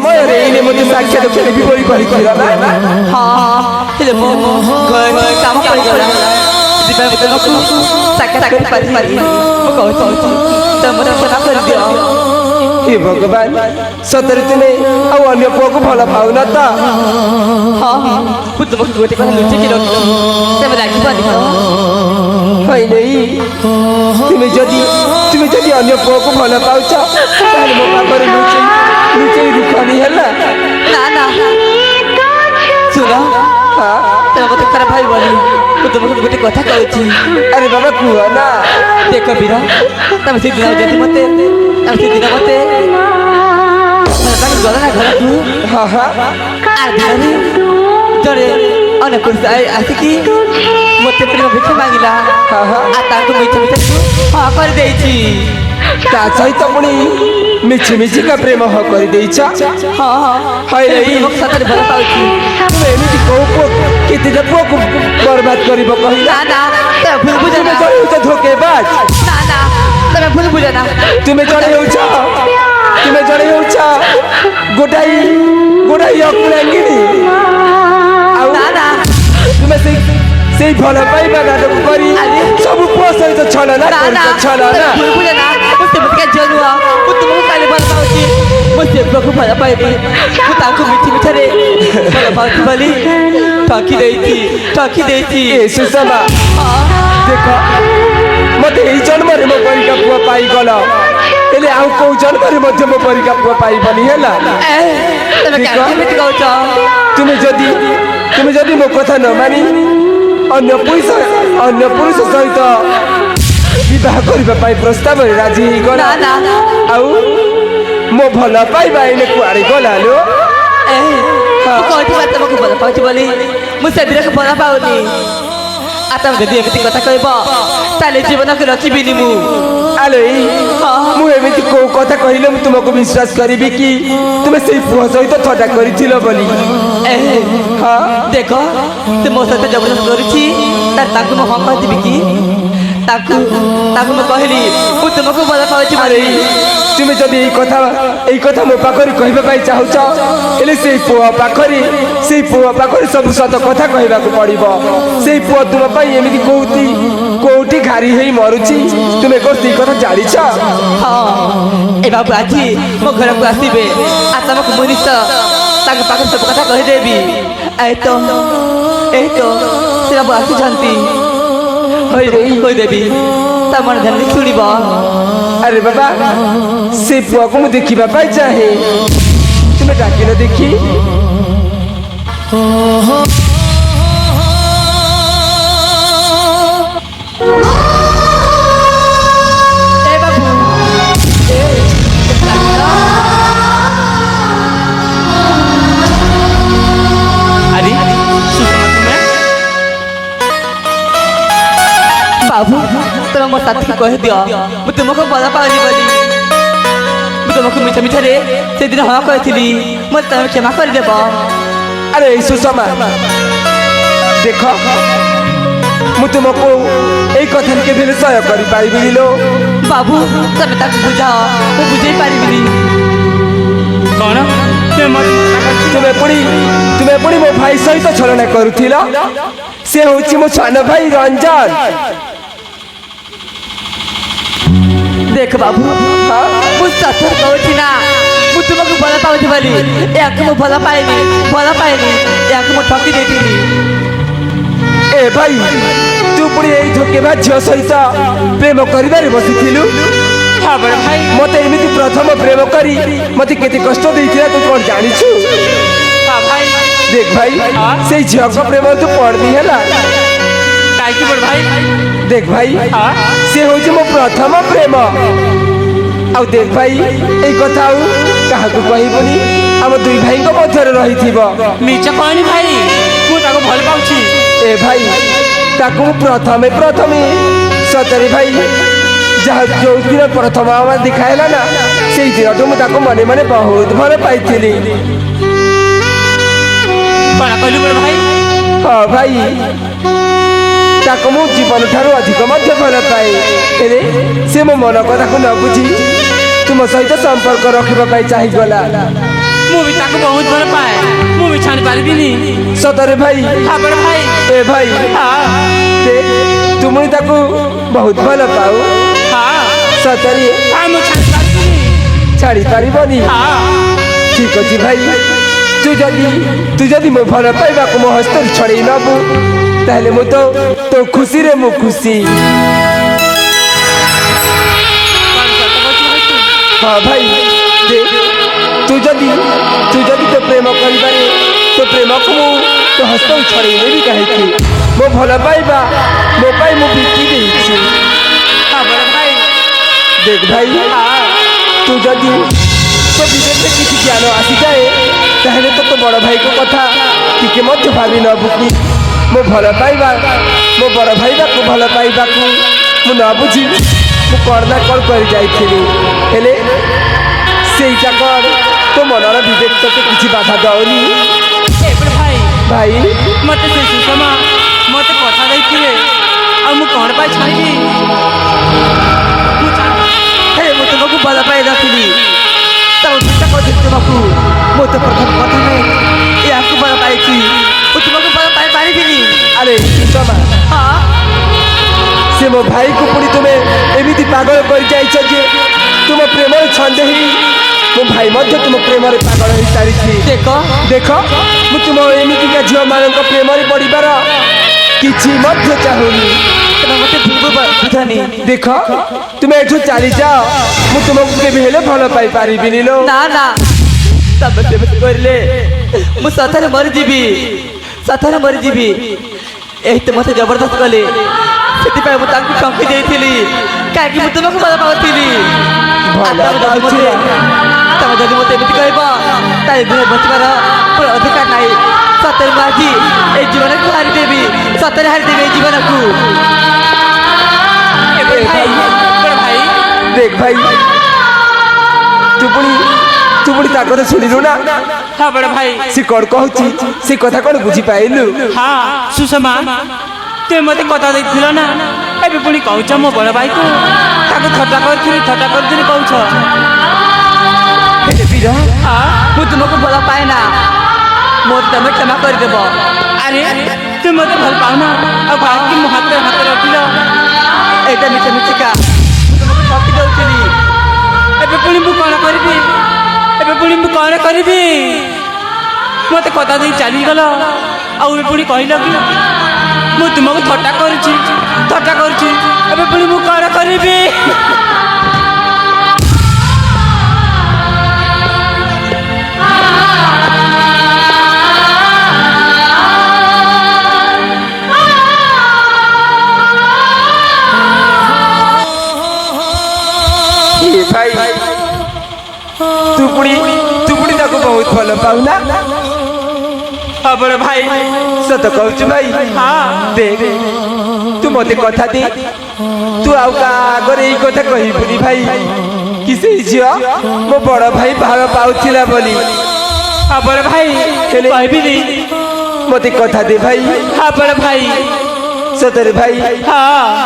समय रे इने मते साक्षात खेलिबि बोली कहि गला हां हेले मो काम कर गला दिबा मते साक्षात कर पारी मो कहू तमरा सेवा कर दियो हे भगवान सतरे तुमे आ अन्य पुओ भल पाउना त हां पुत मो गोटे कथा लुचि कि रखी सेवा राखी पानी হয় নাই তুমি যদি অন্য পুওকে ভাল পাউছ তাহলে মো পাখরে লুচেই রুখানি হেলা না না শুনো তুমি মতো খারাপ ভাবিবনি ମୁଁ ତୁମକୁ ଗୋଟେ କଥା କହୁଛି আরে বাবা কুহ না ଦେଖ ବୀର ତମେ ସେଦିନ ଯଦି ମତେ ଗଲା ନା ଘରକୁ হ্যাঁ হ্যাঁ আর ଦିନରେ ଜଣେ ଅନ୍ୟ ପୁରୁଷ ଆସିକି ମତେ ପ୍ରେମ ଭିକ୍ଷା ମାଗିଲା ଆଉ ତାଙ୍କୁ ମିଛ ହଁ କରିଦେଇଛି তা সহিত পুনি মিছিকা প্রেম করে দেইছ ହଁ হয় নাই ମୁଁ ସତରେ ଭଲ ପାଉଛି তুমি এমিতি কৌ পুও কেতেটা পুওকে বরবাদ করিব কহিলা ନା ନା ତମେ ଭୁଲ ବୁଝ তুমি ନା জনে হউছ ধোকেবাজ ନା ନା ତମେ ଭୁଲ ବୁଝ ନା তুমি জনে হউছ গোটাই অকুলাঙ্গিনী আউ ନା ନା তুমি সেই ভাল পাইবা নাটক করি সবু পুও সহিত ছলনা ନା ନା করিছ ছলনা ତମେ ଭୁଲ ବୁଝ ନା ମୁଁ ସେମିତିକା ଝିଅ ନୁହଁ ମୁଁ ତୁମକୁ କାଲି ଭଲ ପାଉଛି ମୁଁ ସେବାକୁ ଭଲ ପାଇବି ମୁଁ ତାଙ୍କୁ ମିଛରେ ଭଲ ପାଉଛି ବୋଲି ଠକି ଦେଇଛି এ সুষমা দেখ মতে এই জন্মরে মো পরিকা পুয়া পাইগল এলে আউ কৌ জন্মরে মধ্যে মো পরিকা পুয়া পাইবনি হেলা ତମେ କେମିତି କହୁଛ তুমি যদি মো কথা ন মানি অন্য পুরুষ সহিত বিবাহ করিবা পাই প্রস্তাবরে রাজি হইগল ନା ନା আউ মো ভাল পাইবা এনে কুয়াড়ে গলা লো ମୁଁ କହିଥିବା ତମକୁ ଭଲ ପାଉଛି ବୋଲି ମୁଁ ସେଦିନକୁ ଭଲ ପାଉନି ଆଉ ତମେ ଯଦି ଏମିତି କଥା କହିବ ତାହେଲେ ଜୀବନକୁ ରଖିବିନି ମୁଁ আলে মু এমিতি কৌ কথা কহিলে মু তোমাকে বিশ্বাস করিবি কি তুমি সেই পুয়া সহিত ঠটা করিছিল বলি হ্যাঁ ଦେଖ ସେ ମୋ ସହିତ ଜବରଦସ୍ତ କରୁଛି ତାକୁ ମୁଁ ହଁ କହିଦେବି କି ତାକୁ ମୁଁ କହିଲି ମୁଁ ତୁମକୁ ଭଲ ପାଉଛି আরে ବୋଲି তুমি যদি এই কথা মো পাখরে কহিবা পাই চাহুছ এলে সেই পুয়া পাখরে সব সত কথা কহিবাকু পড়িব সেই পুয়া তুম পাই এমিতি কোউটি ঘারি হেই মরুছি তুমি কো সেই কথা জানিছ ହଁ ଏ ବାବୁ ଆଜି ମୋ ଘରକୁ ଆସିବେ ଆଉ ତମକୁ ମୁଁ ନିଶ୍ଚୟ ତାଙ୍କ ପାଖରେ ସବୁ କଥା କହିଦେବି ଏଇ ତ ସେ ବାବୁ ଆସିଛନ୍ତି କହିଦେବି ତା ମନ ଧ୍ୟାନ ଦେଇ ଶୁଣିବ আরে বাবা সেই পুয়াকে মু দেখিবা পাই চাহে তুমি ডাকিল দেখি ଏ ବାବୁ আরে সুষমা তুমি ବାବୁ ତମେ ମୋ ସାଥିକି କହିଦିଅ ମୁଁ ତୁମକୁ ଭଲ ପାଉନି ବୋଲି ମୁଁ ତୁମକୁ ମିଛରେ ସେଦିନ ହଁ କହିଥିଲି ମୋତେ ତମେ କ୍ଷମା କରିଦେବ আরে এই সুষমা দেখ মু তোমাকে এই কথা কেবে সহায় করে পারিবিনি লো ବାବୁ ତମେ ତାକୁ ବୁଝାଅ ମୁଁ ବୁଝେଇ ପାରିବିନି କଣ তুমি পুଣି ମୋ ଭାଇ ସହିତ ଛଳନା କରୁଥିଲ ସେ ହଉଛି ମୋ ସାନ ଭାଇ ରଞ୍ଜନ ଦେଖ ବାବୁ ମୁଁ ସତରେ କହୁଛି ନା ମୁଁ ତୁମକୁ ଭଲ ପାଉଛି ବୋଲି ଏହାକୁ ମୁଁ ଭଲ ପାଏନି ଏହାକୁ ମୁଁ ଠକି ଦେଇଥିଲି ଏ ଭାଇ ତୁ ପୁଣି ଏଇ ଧୋକେବା ଝିଅ ସହିତ ପ୍ରେମ କରିବାରେ ବସିଥିଲୁ ଭାବରେ ଭାଇ ମତେ ଏମିତି ପ୍ରଥମ ପ୍ରେମ କରି ମତେ କେତେ କଷ୍ଟ ଦେଇଥିଲା ତୁ କଣ ଜାଣିଛୁ ଭାଇ দেখ ভাই সেই ঝিଅଙ୍କ প্রেম তু পড়নি হেলা কাইকি বড় ভাই দেখ ভাই সে হচ্ছে মো প্রথম প্রেম আউ দেখ ভাই এই কথা আউ কাহাকু কহিবনি আম দুই ভাইଙ୍କ ମଧ୍ୟରେ ରହିଥିବ মিছ কহনি ভাই মু তাকে ভাল পাউছি এ ভাই তাকু প্রথমে সতরে ভাই যাহা যোউ দিন প্রথম আমার দেখা হেলা না সেই দিনঠু মু তাকে মনে মনে বহুত ভাল পাইছিলি কଣ କହିଲୁ ବଡ଼ ଭାଇ হ্যাঁ ভাই তাকে মু জীবন ঠারু অধিক মধ্য ভাল পাই এরে সে মো মন কথাকে ন বুঝি তুম সহিত সম্পর্ক রখিবা পাই চাহিগলা ମୁଁ ବି ତାକୁ ବହୁତ ଭଲ ପାଏ ମୁଁ ବି ଛାଡ଼ି ପାରିବିନି ସତରେ ଭାଇ ହଁ ବଡ଼ ଭାଇ ଏ ଭାଇ ହଁ ଦେଖ ତୁମେ ତାକୁ ବହୁତ ଭଲ ପାଉ ହଁ ସତରେ ହଁ ମୁଁ ଛାଡ଼ି ପାରିବିନି ଛାଡ଼ି ପାରିବନି ହଁ ଠିକ ଅଛି ଭାଇ ତୁ ଯଦି ମୋ ଭଲ ପାଇବାକୁ ମୋ ହସ୍ତରେ ଛଡ଼େଇ ନେବୁ ତାହେଲେ ମୁଁ ତୋ ଖୁସିରେ ମୁଁ ଖୁସି ହଁ ଭାଇ ଦେଖ ତୁ ଯଦି ତୋ ପ୍ରେମ କରିବାରେ ତୋ ପ୍ରେମକୁ ମୁଁ ତୋ ହସ୍ତକୁ ଛଡ଼େଇ ନେବି କାହିଁକି ମୋ ଭଲ ପାଇବା ମୋ ପାଇଁ ମୁଁ ବିକି ଦେଇଛି ହଁ ବଡ଼ ଭାଇ ଦେଖ ଭାଇ ହଁ ତୁ ଯଦି ତୋ ବିବେକରେ କିଛି ଜ୍ଞାନ ଆସିଯାଏ ତାହେଲେ ତୋ ବଡ଼ ଭାଇଙ୍କ କଥା ଟିକେ ମଧ୍ୟ ଭାବି ନେବୁ କି ମୋ ଭଲ ପାଇବା ମୋ ବଡ଼ ଭାଇବାକୁ ଭଲ ପାଇବାକୁ ମୁଁ ନ ବୁଝି ମୁଁ କ'ଣ ନା କ'ଣ କରି ଯାଇଥିଲି ହେଲେ ସେଇଟା କ'ଣ ତୋ ମନର ବିବେକ ତୋତେ କିଛି ବାଧା ଦେଉନି ଏ ବଡ଼ ଭାଇ ଭାଇ ମୋତେ ସେ ସୁଷମା ମୋତେ କଥା ଦେଇଥିଲେ ଆଉ ମୁଁ କ'ଣ ପାଇଁ ଛାଡ଼ିବି ହେ ମୁଁ ତୁମକୁ ଭଲ ପାଇ ନଥିଲି ତାକୁ ଚିନ୍ତା କରିଥିଲି ତୁମକୁ ମୁଁ ତ ପ୍ରଥମେ ଏହାକୁ ଭଲ ପାଇଛି ମୁଁ ତୁମକୁ ଭଲ ପାଇ ପାରିବିନି ଆରେ ସୁଷମା ହଁ ସେ ମୋ ଭାଇକୁ ପୁଣି ତୁମେ ଏମିତି ପାଗଳ କରିଯାଇଛ ଯେ ତୁମ ପ୍ରେମରେ ଛନ୍ଦ ହେଇ ମୋ ଭାଇ ମଧ୍ୟ ତୁମ ପ୍ରେମରେ ପାଗଳ ହେଇସାରିଛି ଦେଖ ମୁଁ ତୁମ ଏମିତିକା ଝିଅମାନଙ୍କ ପ୍ରେମରେ ପଡ଼ିବାର କିଛି ମଧ୍ୟ ଚାହୁଁନି ତମେ ମୋତେ ବୁଝନି ଦେଖ ତୁମେ ଏଠୁ ଚାଲିଯାଅ ମୁଁ ତୁମକୁ କେବେ ହେଲେ ଭଲ ପାଇପାରିବିନି ଲୋ ନା ନା ତମେ ସେମିତି କରିଲେ ମୁଁ ସତରେ ମରିଯିବି ଏହି ତ ମୋତେ ଜବରଦସ୍ତ କଲେ ସେଥିପାଇଁ ମୁଁ ତାଙ୍କୁ ଟଙ୍କି ଦେଇଥିଲି କାହିଁକି ମୁଁ ତୁମକୁ ଭଲ ପାଉଥିଲି ତମେ ଯଦି ମୋତେ ଏମିତି କହିବ ତାହେଲେ ଦୁହେଁ ବଞ୍ଚିବାର ମୋର ଅଧିକାର ନାହିଁ ସତରେ ମୁଁ ଆଜି ଏଇ ଜୀବନକୁ ହାରିଦେବି ସତରେ ହାରିଦେବି ଏଇ ଜୀବନକୁ ବଡ଼ ଭାଇ দেখ ভাই তু পুଣି ତା କଥା ଶୁଣିଲୁ ନା ହଁ ବଡ଼ ଭାଇ ସେ କ'ଣ କହୁଛି ସେ କଥା କ'ଣ ବୁଝିପାରିଲୁ ହଁ ସୁଷମା ତୁମେ ମୋତେ କଥା ଦେଇଥିଲ ନା ଏବେ ପୁଣି କହୁଛ ମୋ ବଡ଼ ଭାଇକୁ ତାକୁ ଥଟ୍ଟା କରିଥିଲି କହୁଛ ବୀର ହଁ ମୁଁ ତୁମକୁ ଭଲ ପାଏ ନା ମୋ ତମେ କ୍ଷମା କରିଦେବ ଆରେ ତୁମେ ମୋତେ ଭଲ ପାଉନା ଆଉ କାହିଁକି ମୋ ହାତରେ ରଖିଲ ଏଇଟା ମିଛିକା ମୁଁ ତୁମକୁ ଠକି ଦେଉଥିଲି ଏବେ ପୁଣି ମୁଁ କ'ଣ କରିବି ମୋତେ କଥା ଦେଇ ଚାଲିଗଲ ଆଉ ଏବେ ପୁଣି କହିଲ କି ମୁଁ ତୁମକୁ ଥଟ୍ଟା କରୁଛି ଏବେ ପୁଣି ମୁଁ କ'ଣ କରିବି ଭାଇ ତୁ ପୁଣି ତାକୁ ବହୁତ ଭଲ ପାଉନା ହଁ ବଡ଼ ଭାଇ ସତ କହୁଛୁ ଭାଇ ହଁ ଦେଖ ତୁ ମତେ କଥା ଦେ ତୁ ଆଉ କାହା ଆଗରେ ଏଇ କଥା କହିବୁନି ଭାଇ କି ସେଇ ଝିଅ ମୋ ବଡ଼ ଭାଇ ଭଲ ପାଉଥିଲା ବୋଲି ହଁ ବଡ଼ ଭାଇ କହିବିନି ମତେ କଥା ଦେ ଭାଇ ହଁ ବଡ଼ ଭାଇ ସତରେ ଭାଇ ହଁ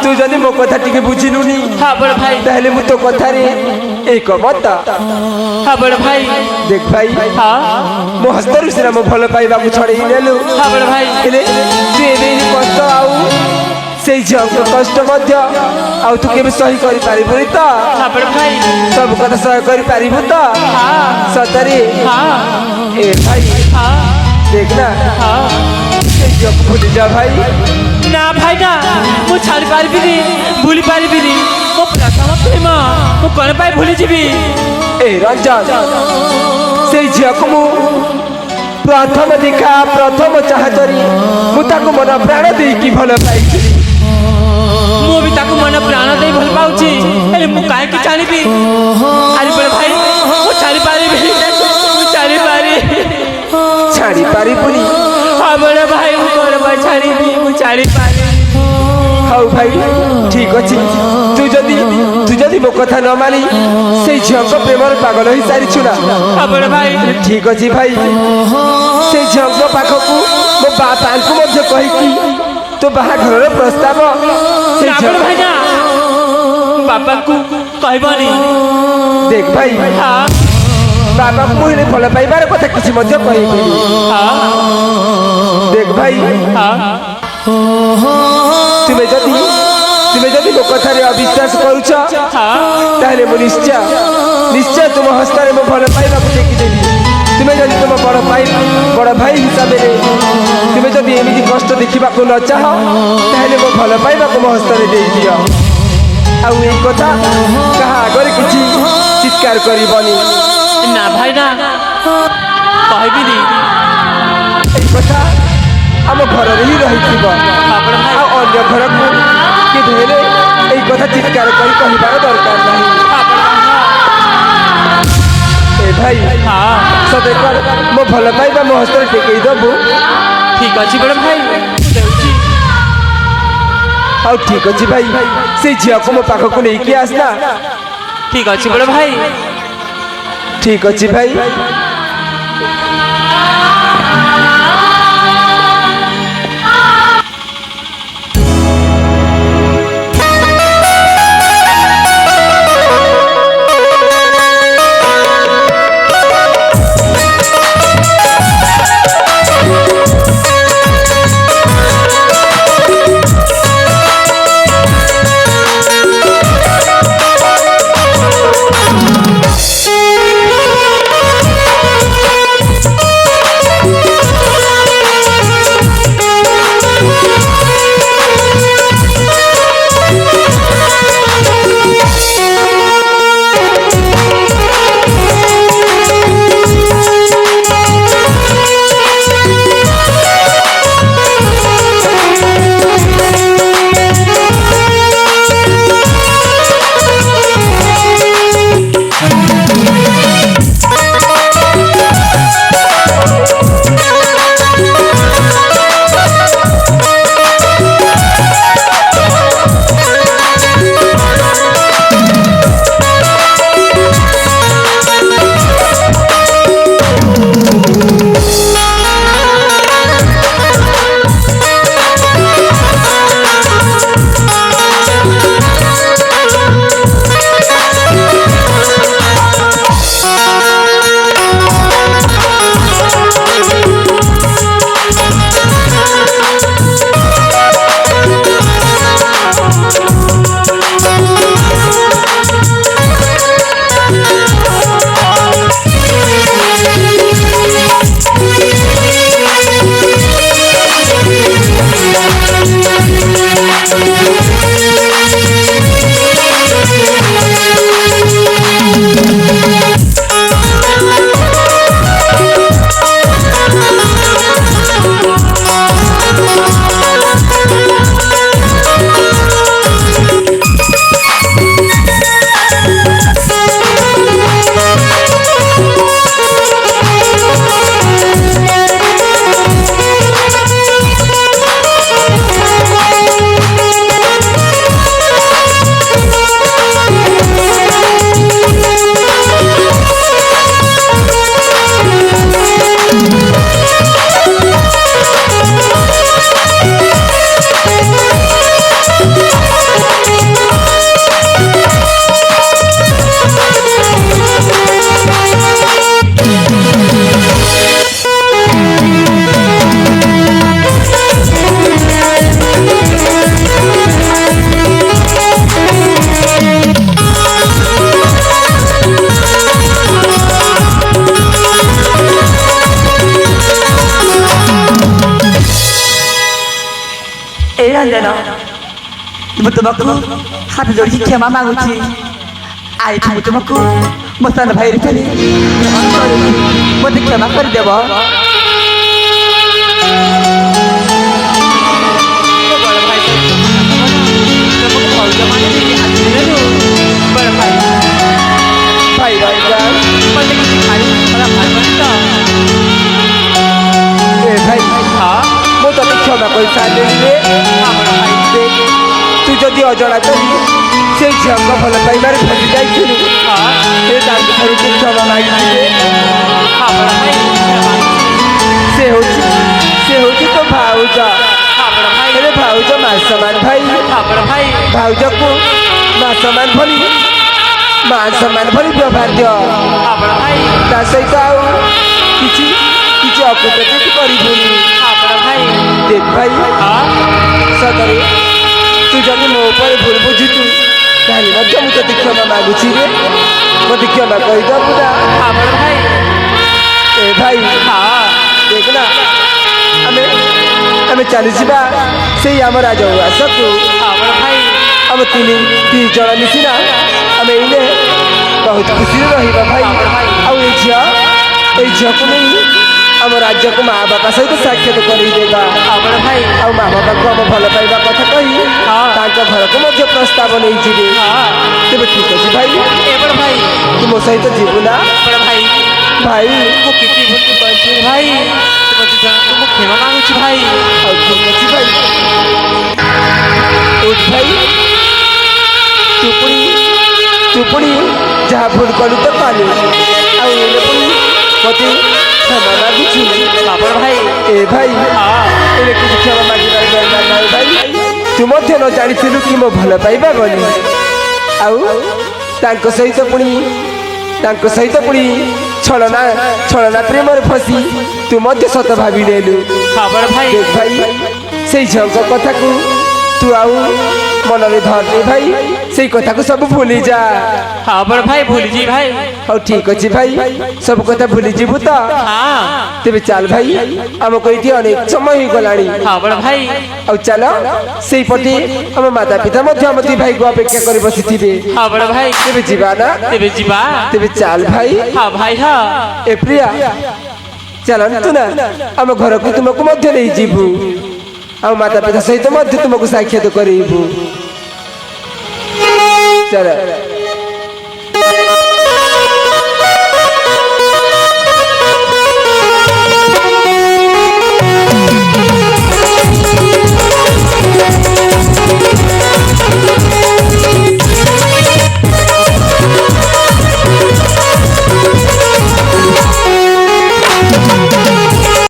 ତୁ ଯଦି ମୋ କଥା ଟିକେ ବୁଝିଲୁନି ହଁ ବଡ଼ ଭାଇ ତାହେଲେ ମୁଁ ତୋ କଥାରେ ଏକମତ ହଁ ବଡ଼ ଭାଇ ଦେଖ ଭାଇ ହଁ ମୋ ହସ୍ତରୁ ସିନା ମୋ ଭଲ ପାଇବାକୁ ଛଡ଼େଇ ନେଲୁ ହଁ ବଡ଼ ଭାଇ ହେଲେ ତୁ ଏବେ ଏଇ କଷ୍ଟ ଆଉ ସେଇ ଝିଅଙ୍କ କଷ୍ଟ ମଧ୍ୟ ଆଉ ତୁ କେବେ ସହି କରିପାରିବୁନି ତ ହଁ ବଡ଼ ଭାଇ ସବୁ କଥା ସହ୍ୟ କରିପାରିବୁ ତ ହଁ ସତରେ ହଁ ଏ ଭାଇ ହଁ দেখ না ହଁ এই ঝিଅକୁ ভুলি যা ভাই না ভাই না ମୁଁ ଛାଡ଼ି ପାରିବିନି ଭୁଲି ପାରିବିନି ମୋ ପ୍ରଥମ ପ୍ରେମ ମୁଁ କ'ଣ ପାଇଁ ଭୁଲିଯିବି এই রঞ্জন সেই ঝিଅକୁ ମୁଁ ପ୍ରଥମ ଦେଖା ପ୍ରଥମ ଚାହାଁତରେ ମୁଁ ତାକୁ ମନ ପ୍ରାଣ ଦେଇକି ଭଲ ପାଇଥିଲି ମୁଁ ବି ତାକୁ ମନ ପ୍ରାଣ ଦେଇ ଭଲ ପାଉଛି ହେଲେ ମୁଁ କାହିଁକି ଜାଣିବି ଆରେ ବଡ଼ ଭାଇ ମୁଁ ଛାଡ଼ି ପାରିବିନି ମୁଁ ଛାଡ଼ି ଛାଡ଼ି ପାରିବୁନି ହଁ ବଡ଼ ଭାଇ ମୁଁ କ'ଣ ପାଇଁ ଛାଡ଼ିବି ମୁଁ ଛାଡ଼ି ପାରିବି ହଉ ଭାଇ ଠିକ ଅଛି ତୁ ଯଦି ମୋ କଥା ନ ମାନି ସେଇ ଝିଅଙ୍କ ପ୍ରେମରେ ପାଗଳ ହେଇସାରିଛୁ ନା ହଁ ବଡ଼ ଭାଇ ଠିକ ଅଛି ଭାଇ ସେଇ ଝିଅଙ୍କ ପାଖକୁ ମୋ ବାପାଙ୍କୁ ମଧ୍ୟ କହିକି ତୋ ବାହାଘରର ପ୍ରସ୍ତାବ ସେଇ ନା ବଡ଼ ଭାଇ ନା ବାପାଙ୍କୁ କହିବନି ଦେଖ ଭାଇ ହଁ बाबा को मुझे भल पाइबार कथा किसी मध्य कहिबी हाँ देख भाई हाँ तुमे जदि मो कथारे अविश्वास करुछ ताहले मु निश्चय तुम हस्तारे मो भल पाइबा को टेकिदेवी तुमे जदि तुम बड़ भाई हिसाब से तुमे जदि एमिति कष्ट देखा न चाह ताहले मो भल पाइबा को मो हस्तारे दे दियो आउ ए कथा कहा आगे किछि चित्कार करबनी ना भाई ना कहबिनी ए कथा आम घर ही रही आपण भाई अन्य घर को कि धैले ए कथा चित्कार करी कहबार दरकार नहीं ए भाई हाँ सदे कर मो भल पाइबा मो हस्तर टेकई दबु ठीक अच्छी बड़ भाई देउची आउ ठीक अछि भाई से झिया को मो पाख को नहीं कि आसना ठीक अच्छी बड़ भाई ठीक अछि भाई रंजन मुझे तुमको हाथ जोड़ी क्षमा मांगुची आई थी तुमको मसान भाई चले मत क्षमा कर देव भाई मो तो क्षमा कर सारे तू जदि अजଣା करी से झील भल पाइबार फसी जाइलु क्षमा मागिले से हूँ तो भाउज भाउज मा समान भाई भाउज को मा समान भली मान सम्मान भली व्यवहार दियो हाँ बड़ भाई ता सहित आउ किछि किछि अकुटति करिबुनी हाँ बड़ भाई देख भाई हाँ सतरे तू जदि मो ऊपर भूल बुझुतु ताहले मध्य मु तते क्षमा मागुछि रे मते क्षमा कहि दो पुरा हाँ बड़ भाई ए भाई हाँ देख ना हमें हमें चली जिबा सेई हम राजउआसकु हाँ बड़ भाई हम तीन जन मिसिना हमें इने बहुत खुशी रहिबा भाई आउ ए झियो को नहीं हम राज्य को माँ बापा सहित साक्षात करदेगा हाँ बड़ भाई आउ माँ बापा को हम भल पाइबा कथा कही हाँ। घर को मध्य प्रस्ताव नहीं जीवे हाँ तेरे ठीक अच्छे भाई ए बड़ भाई तू मो सहित जीवु ना बड़ भाई भाई ମୁଁ କିଛି ଭୁଲ କରିଛି ଭାଇ ମୋତେ ଜାଣନ୍ତୁ ମୁଁ କ୍ଷମା ମାଗୁଛି ଭାଇ ଆଉ ଠିକ ଅଛି ଭାଇ ଉଠ ଭାଇ ତୁ ପୁଣି ଯାହା ଭୁଲ କଲୁ ତ କଲୁ ଆଉ ଏଇନେ ପୁଣି ମତେ କ୍ଷମା ମାଗୁଛୁ ବାବର ଭାଇ ଏ ଭାଇ ହଁ ଏଇନେ କିଛି କ୍ଷମା ମାଗିବାର ଦରକାର ନାହିଁ ଭାଇ ତୁ ମଧ୍ୟ ନ ଜାଣିଥିଲୁ କି ମୋ ଭଲ ପାଇବା ବୋଲି ଆଉ ତାଙ୍କ ସହିତ ପୁଣି ଛଳନା ପ୍ରେମରେ ଫସି ତୁ ମଧ୍ୟ ସତ ଭାବି ନେଲୁ ବାବର ଭାଇ देख भाई सेई झंक कथा को तू आउ मन में धरने भाई सेई कथा को सब भूली जा ବାବର ଭାଇ ଭୁଲିଛି ଭାଇ और ठीक अच्छे भाई सब कथा भूली जीवु तो ହଁ तेरे चल भाई हमको ये अनेक समय हो गलानी ବାବର ଭାଇ और चलो सेई पटे हम माता पिता मध्य हम भाई को अपेक्षा कर बसी थिबे ବାବର ଭାଇ तेरे जीवा ना ତେବେ ଯିବା तेरे चल भाई ହଁ ଭାଇ ହଁ ए प्रिया चलन तू ना हम घर को तुमको मध्य नहीं जीवु हम माता पिता सहित मध्य तुमको साक्षात करेबु चल